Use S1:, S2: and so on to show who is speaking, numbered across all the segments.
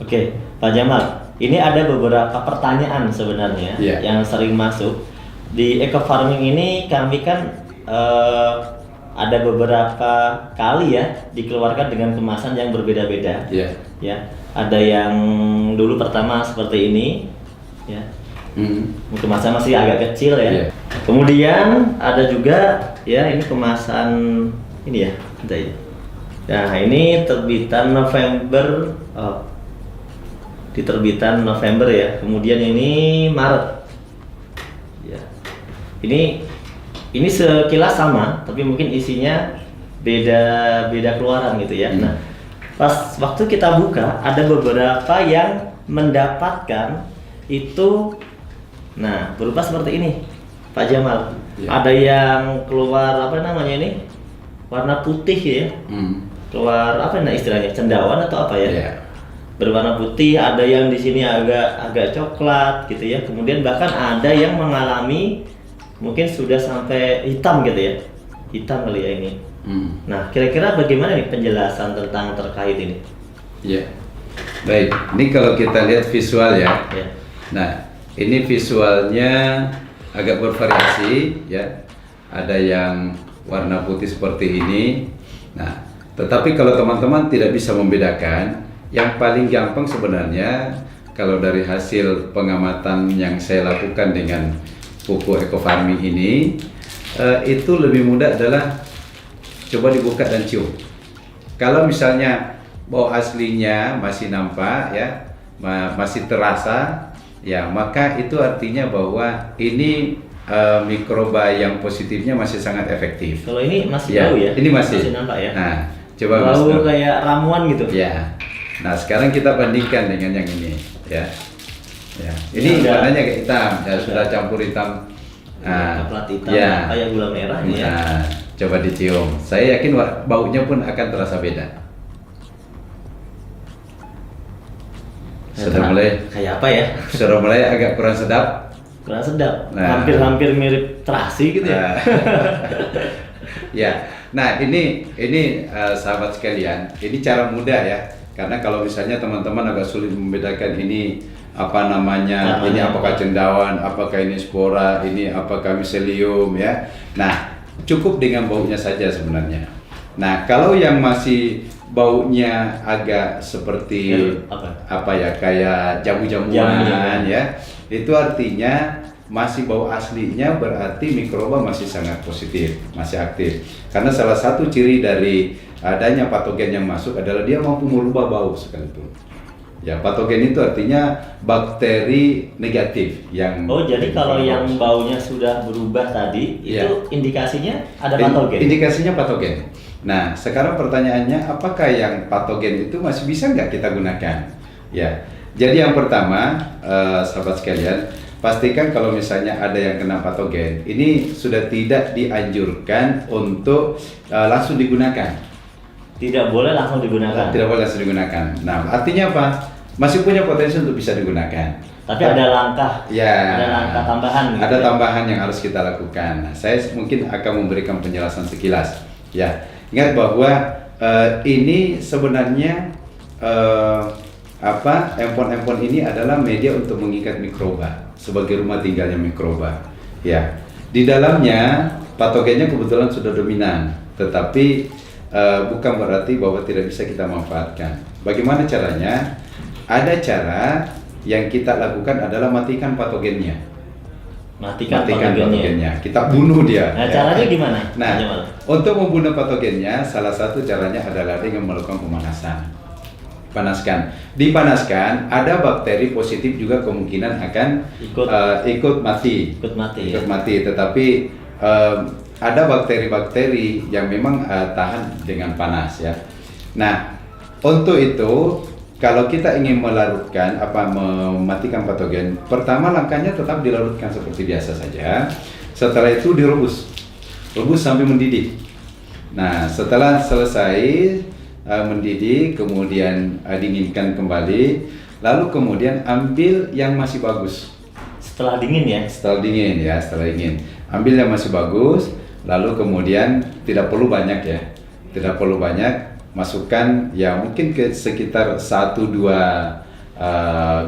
S1: Oke, Pak Jamal, ini ada beberapa pertanyaan sebenarnya
S2: Iya.
S1: yang sering masuk. Di eco farming ini kami kan ada beberapa kali ya dikeluarkan dengan kemasan yang berbeda-beda.
S2: Iya.
S1: Ya, ada yang dulu pertama seperti ini, ya. Kemasan masih agak kecil ya.
S2: Iya.
S1: Kemudian ada juga ya ini kemasan ini ya, ada ya. Nah, ini terbitan November. Di terbitan November ya. Kemudian ini Maret. Ya. Ini sekilas sama, tapi mungkin isinya beda keluaran gitu ya. Nah, pas waktu kita buka ada beberapa yang mendapatkan itu, nah berupa seperti ini, Pak Jamal.
S2: Ya.
S1: Ada yang keluar apa namanya ini, warna putih ya. Keluar apa nah istilahnya, cendawan atau apa ya?
S2: Ya.
S1: Berwarna putih, ada yang di sini agak coklat gitu ya. Kemudian bahkan ada yang mengalami mungkin sudah sampai hitam gitu ya. Hitam kali ya ini. Nah, kira-kira bagaimana nih penjelasan tentang terkait ini?
S2: Ya. Baik, ini kalau kita lihat visual ya.
S1: Ya.
S2: Nah, ini visualnya agak bervariasi ya. Ada yang warna putih seperti ini. Nah, tetapi kalau teman-teman tidak bisa membedakan, yang paling gampang sebenarnya kalau dari hasil pengamatan yang saya lakukan dengan pupuk eco farming ini, itu lebih mudah adalah coba dibuka dan cium. Kalau misalnya bau aslinya masih nampak ya, masih terasa ya, maka itu artinya bahwa ini mikroba yang positifnya masih sangat efektif.
S1: Kalau ini masih
S2: Ya,
S1: bau ya?
S2: ini masih
S1: nampak ya?
S2: Nah, coba Mas
S1: bau
S2: Nur.
S1: kayak ramuan gitu.
S2: Ya. Nah, sekarang kita bandingkan dengan yang ini, ya. Ya. Ini
S1: Ini
S2: warnanya kayak hitam, ya sudah campur hitam.
S1: Coklat hitam,
S2: ya.
S1: kayak gula merah ini ya.
S2: Nah, coba dicium. Saya yakin baunya pun akan terasa beda. Sudah mulai
S1: Kayak apa ya?
S2: sudah mulai agak kurang sedap.
S1: Kurang sedap.
S2: Nah.
S1: Hampir mirip terasi gitu ya.
S2: Nah, ya. Nah, ini sahabat sekalian, ini cara mudah ya. Karena kalau misalnya teman-teman agak sulit membedakan ini apa namanya, ini apakah cendawan, apakah ini spora, ini apakah miselium ya. Nah, cukup dengan baunya saja sebenarnya. Nah, kalau yang masih baunya agak seperti apa ya, kayak jamu-jamuan ya, itu artinya masih bau aslinya, berarti mikroba masih sangat positif, masih aktif. Karena salah satu ciri dari adanya patogen yang masuk adalah dia mampu merubah bau sekalipun. Ya, patogen itu artinya bakteri negatif yang.
S1: Oh, jadi kalau yang baunya sudah berubah tadi,
S2: Ya,
S1: itu indikasinya ada patogen?
S2: Indikasinya patogen. Nah, sekarang pertanyaannya, apakah yang patogen itu masih bisa nggak kita gunakan? Ya, jadi yang pertama, sahabat sekalian, pastikan kalau misalnya ada yang kena patogen, ini sudah tidak dianjurkan untuk langsung digunakan.
S1: Tidak boleh langsung digunakan?
S2: Tidak boleh langsung digunakan. Nah, artinya apa? Masih punya potensi untuk bisa digunakan.
S1: Tapi ada langkah,
S2: ya,
S1: ada langkah tambahan gitu.
S2: Ada tambahan yang harus kita lakukan. Nah, saya mungkin akan memberikan penjelasan sekilas. Ya, ingat bahwa ini sebenarnya empon-empon ini adalah media untuk mengikat mikroba sebagai rumah tinggalnya mikroba. Ya, di dalamnya patogennya kebetulan sudah dominan, tetapi bukan berarti bahwa tidak bisa kita manfaatkan. Bagaimana caranya? Ada cara yang kita lakukan adalah matikan patogennya.
S1: Matikan patogennya.
S2: Kita bunuh dia.
S1: Nah, caranya gimana?
S2: Nah, untuk membunuh patogennya, salah satu caranya adalah dengan melakukan pemanasan. Dipanaskan, ada bakteri positif juga kemungkinan akan ikut mati. Tetapi ada bakteri-bakteri yang memang tahan dengan panas ya. Nah, untuk itu kalau kita ingin mematikan patogen, pertama langkahnya tetap dilarutkan seperti biasa saja. Setelah itu rebus sampai mendidih. Nah, setelah selesai mendidih, kemudian dinginkan kembali, lalu kemudian ambil yang masih bagus.
S1: Setelah dingin ya?
S2: Setelah dingin, ambil yang masih bagus, lalu kemudian tidak perlu banyak ya, masukkan ya mungkin ke sekitar 1-2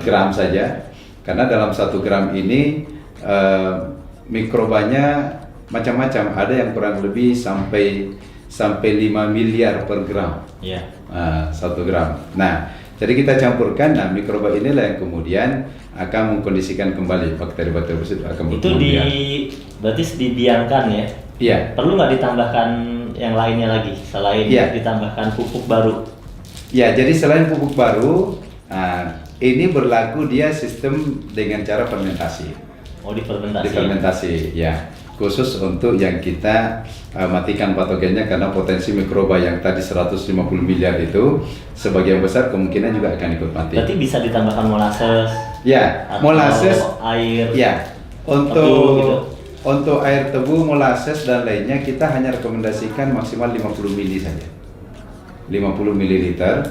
S2: gram saja, karena dalam 1 gram ini mikrobanya macam-macam, ada yang kurang lebih sampai 5 miliar per gram.
S1: Iya.
S2: 1 gram. Nah, jadi kita campurkan, nah mikroba inilah yang kemudian akan mengkondisikan kembali bakteri-bakteri tersebut akan
S1: Itu
S2: berkembang.
S1: berarti dibiarkan ya?
S2: Iya.
S1: Perlu nggak ditambahkan yang lainnya lagi selain
S2: Iya.
S1: ditambahkan pupuk baru?
S2: Ya, jadi selain pupuk baru, ini berlaku dia sistem dengan cara fermentasi.
S1: Oh, difermentasi.
S2: Difermentasi, ya. Khusus untuk yang kita matikan patogennya, karena potensi mikroba yang tadi 150 miliar itu sebagian besar kemungkinan juga akan ikut mati.
S1: Berarti bisa ditambahkan molasses.
S2: Ya,
S1: Atau
S2: molasses,
S1: air.
S2: ya.
S1: Tebu gitu.
S2: Untuk air tebu, molasses dan lainnya kita hanya rekomendasikan maksimal 50 mili saja. 50 mililiter.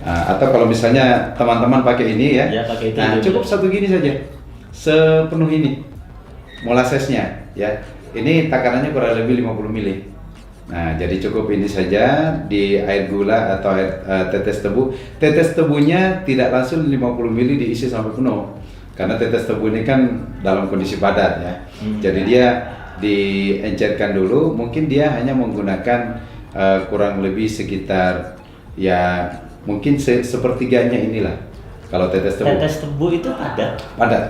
S2: Atau kalau misalnya teman-teman pakai ini ya,
S1: Ya, pakai itu
S2: nah
S1: dulu.
S2: cukup satu gini saja, sepenuh ini molassesnya ya. Ini takarannya kurang lebih 50 mili. Nah, jadi cukup ini saja di air gula atau air tetes tebu. Tetes tebunya tidak langsung 50 mili diisi sampai penuh, karena tetes tebu ini kan dalam kondisi padat ya. Jadi dia diencerkan dulu, mungkin dia hanya menggunakan kurang lebih sekitar ya mungkin sepertiganya inilah. Kalau tetes tebu
S1: Tetes tebu itu padat.
S2: padat,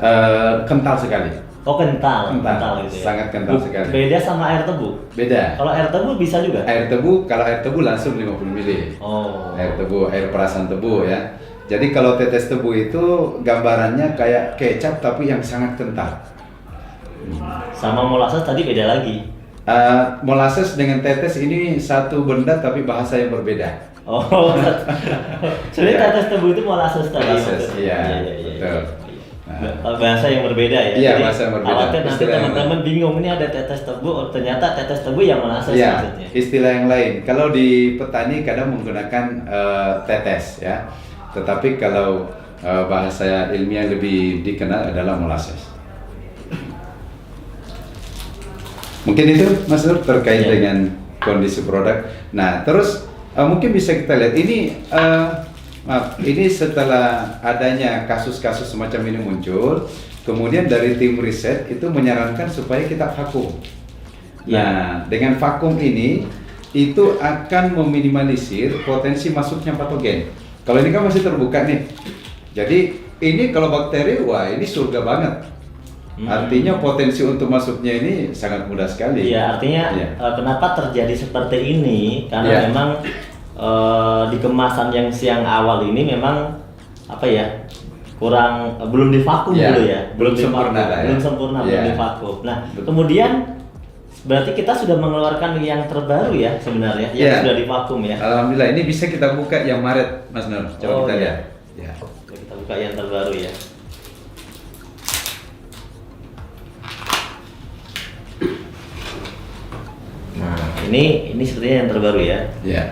S2: kental sekali.
S1: Oh, kental
S2: Kental,
S1: gitu ya.
S2: sangat kental sekali.
S1: Beda sama air tebu.
S2: Beda.
S1: Kalau air tebu bisa juga.
S2: Air tebu, kalau air tebu langsung 50 mili.
S1: Oh.
S2: Air tebu, air perasan tebu ya. Jadi kalau tetes tebu itu gambarannya kayak kecap tapi yang sangat kental.
S1: Sama molasses tadi beda lagi.
S2: Molasses dengan tetes ini satu benda tapi bahasa yang berbeda.
S1: Oh. Sebenarnya
S2: Ya.
S1: tetes tebu itu molasses tadi.
S2: Molasses, iya, betul.
S1: Bahasa yang berbeda ya.
S2: Iya,
S1: Jadi,
S2: bahasa yang berbeda.
S1: khawatir nanti
S2: Istilah yang
S1: teman-teman bingung ini ada tetes tebu, oh, ternyata tetes tebu yang molasses
S2: Iya,
S1: maksudnya.
S2: istilah yang lain. Kalau di petani kadang menggunakan tetes ya. Tetapi kalau bahasa ilmiah lebih dikenal adalah molasses. Mungkin itu Mas Nur terkait
S1: Iya.
S2: dengan kondisi produk. Nah, terus mungkin bisa kita lihat ini maaf, ini setelah adanya kasus-kasus semacam ini muncul, kemudian dari tim riset itu menyarankan supaya kita vakum. Nah, dengan vakum ini itu akan meminimalisir potensi masuknya patogen. Kalau ini kan masih terbuka nih. Jadi ini kalau bakteri, wah ini surga banget. Artinya potensi untuk masuknya ini sangat mudah sekali.
S1: Iya, artinya
S2: Iya.
S1: Kenapa terjadi seperti ini? Karena
S2: Iya.
S1: memang di kemasan yang siang awal ini memang apa ya, kurang belum divakum
S2: Iya,
S1: dulu ya,
S2: belum sempurna lah ya.
S1: belum sempurna,
S2: Iya.
S1: belum divakum. Nah,
S2: Betul.
S1: kemudian berarti kita sudah mengeluarkan yang terbaru ya sebenarnya, yang
S2: Iya.
S1: sudah divakum ya.
S2: Alhamdulillah, ini bisa kita buka yang Maret, Mas Nur. Coba
S1: Oh,
S2: kita
S1: iya.
S2: lihat. Ya.
S1: Kita buka yang terbaru ya. Nah, ini sepertinya yang terbaru ya.
S2: Ya.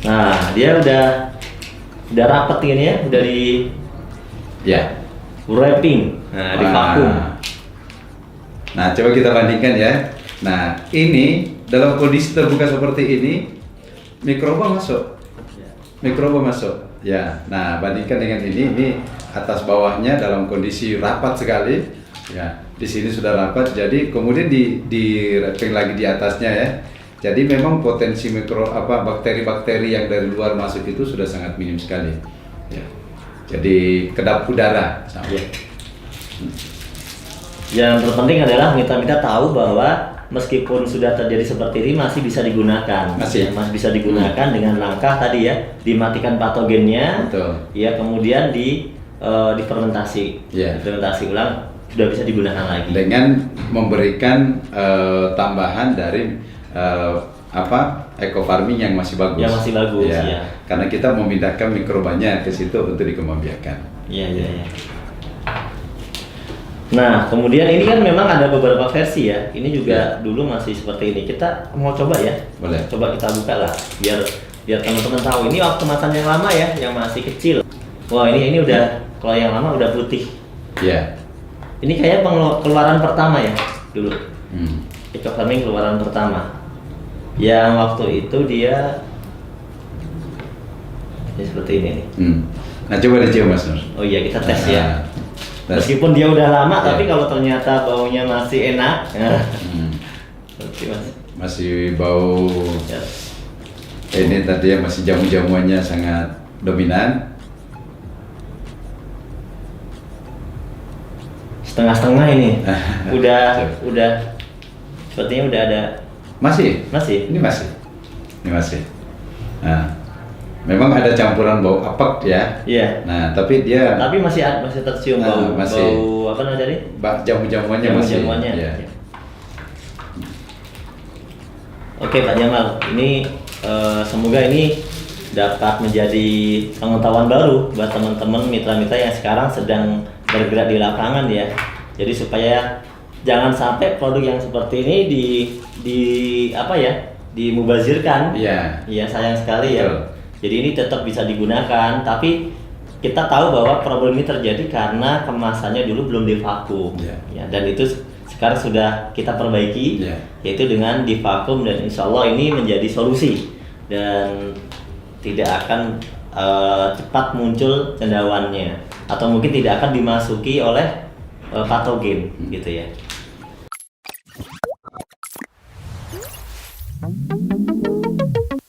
S1: Nah, dia udah rapet ini ya, udah di
S2: Ya.
S1: wrapping, nah di vakum.
S2: Nah, coba kita bandingkan ya. Nah, ini dalam kondisi terbuka seperti ini, mikroba masuk. Mikroba masuk. Ya. Nah, bandingkan dengan ini atas bawahnya dalam kondisi rapat sekali. Ya. Di sini sudah rapat, jadi kemudian di wrapping lagi di atasnya ya. Jadi memang potensi bakteri-bakteri yang dari luar masuk itu sudah sangat minim sekali. Ya. Jadi kedap udara.
S1: Ya. Yang terpenting adalah kita tahu bahwa meskipun sudah terjadi seperti ini masih bisa digunakan.
S2: Masih.
S1: Ya, masih bisa digunakan dengan langkah tadi ya, dimatikan patogennya.
S2: Betul.
S1: Ya, kemudian difermentasi.
S2: Ya.
S1: Difermentasi ulang sudah bisa digunakan lagi.
S2: Dengan memberikan tambahan dari eco farming yang masih bagus.
S1: Yang masih bagus, ya.
S2: Karena kita memindahkan mikrobanya ke situ untuk dikembangbiakan.
S1: Iya, iya, iya. Nah, kemudian ini kan memang ada beberapa versi ya. Ini juga dulu masih seperti ini. Kita mau coba ya.
S2: Boleh.
S1: Coba kita buka lah, biar teman-teman tahu. Ini waktu kemasan yang lama ya, yang masih kecil. Wah, ini udah, kalau yang lama udah putih.
S2: Ya.
S1: Ini kayak keluaran pertama ya dulu.
S2: Hmm.
S1: Eco farming keluaran pertama. Yang waktu itu dia Ya seperti ini nih.
S2: Nah coba dicium Mas Nur.
S1: Oh iya, kita tes ya.
S2: Tes.
S1: Meskipun dia udah lama,
S2: Ya.
S1: tapi kalau ternyata baunya masih enak, ya. Oke Mas.
S2: Masih bau.
S1: Ya.
S2: Ini tadi ya masih jamu-jamuannya sangat dominan.
S1: Setengah-setengah ini. udah sepertinya udah ada.
S2: Masih.
S1: Masih.
S2: Ini masih. Nah, memang ada campuran bau apek ya.
S1: Iya.
S2: Nah, tapi dia
S1: Tapi masih tercium bau
S2: masih.
S1: bau apa namanya tadi?
S2: Jamu-jamuannya masih.
S1: Jamu-jamuannya.
S2: Ya.
S1: Oke Pak Jamal, ini semoga ini dapat menjadi pengetahuan baru buat teman-teman mitra-mitra yang sekarang sedang bergerak di lapangan ya. Jadi supaya jangan sampai produk yang seperti ini dimubazirkan.
S2: Iya.
S1: Iya, sayang sekali ya.
S2: Betul.
S1: Jadi ini tetap bisa digunakan, tapi kita tahu bahwa problem ini terjadi karena kemasannya dulu belum divakum.
S2: Iya.
S1: Ya, dan itu sekarang sudah kita perbaiki,
S2: Iya.
S1: yaitu dengan divakum, dan insya Allah ini menjadi solusi dan tidak akan cepat muncul cendawannya atau mungkin tidak akan dimasuki oleh patogen gitu ya.